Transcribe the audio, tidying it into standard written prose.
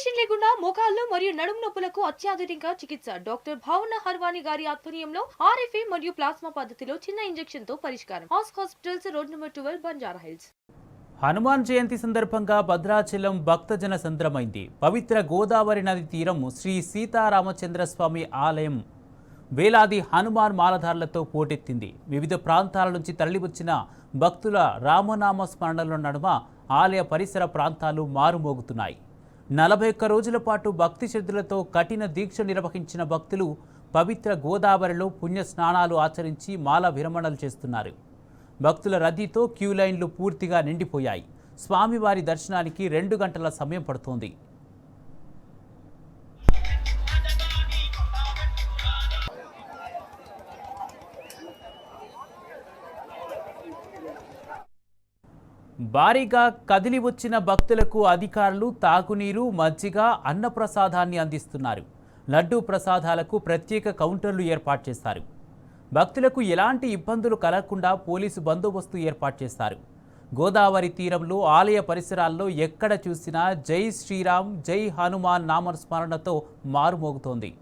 Operation లేకుండా మోకాళ్ళు మరియు నడుము నొప్పులకు అత్యాధునిక చికిత్స డాక్టర్ భావన హర్వాని గారి ఆధ్వర్యంలో ఆర్ఎఫ్ఏ మరియు ప్లాస్మా పద్ధతిలో చిన్న ఇంజెక్షన్ తో పరిష్కారం. Hospitals road number 12 Banjara hills. Hanuman Jayanti సందర్భంగా భద్రాచలం భక్తజన సంద్రమైంది. పవిత్ర గోదావరి నది తీరం శ్రీ సీతారామచంద్రస్వామి ఆలయం వేలాది హనుమాన్ మాలధారులతో పోటెత్తింది. వివిధ ప్రాంతాల నుంచి తరలివచ్చిన భక్తుల రామనామ స్మరణల నడుమ ఆలయ పరిసర ప్రాంతాలు మారుమోగుతున్నాయి. 41 రోజుల పాటు భక్తి శ్రద్ధలతో కఠిన దీక్ష నిర్వహించిన భక్తులు పవిత్ర గోదావరిలో పుణ్య స్నానాలు ఆచరించి మాల విరమణలు చేస్తున్నారు. భక్తుల రద్దీతో క్యూ లైన్లు పూర్తిగా నిండిపోయాయి. స్వామివారి దర్శనానికి 2 గంటల సమయం పడుతోంది. భారీగా కదిలి వచ్చిన భక్తులకు అధికారులు తాగునీరు, మజ్జిగ, అన్నప్రసాదాన్ని అందిస్తున్నారు. లడ్డూ ప్రసాదాలకు ప్రత్యేక కౌంటర్లు ఏర్పాటు చేశారు. భక్తులకు ఎలాంటి ఇబ్బందులు కలగకుండా పోలీసు బందోబస్తు ఏర్పాటు చేశారు. గోదావరి తీరంలో ఆలయ పరిసరాల్లో ఎక్కడ చూసినా జై శ్రీరామ్, జై హనుమాన్ నామస్మరణతో మారుమోగుతోంది.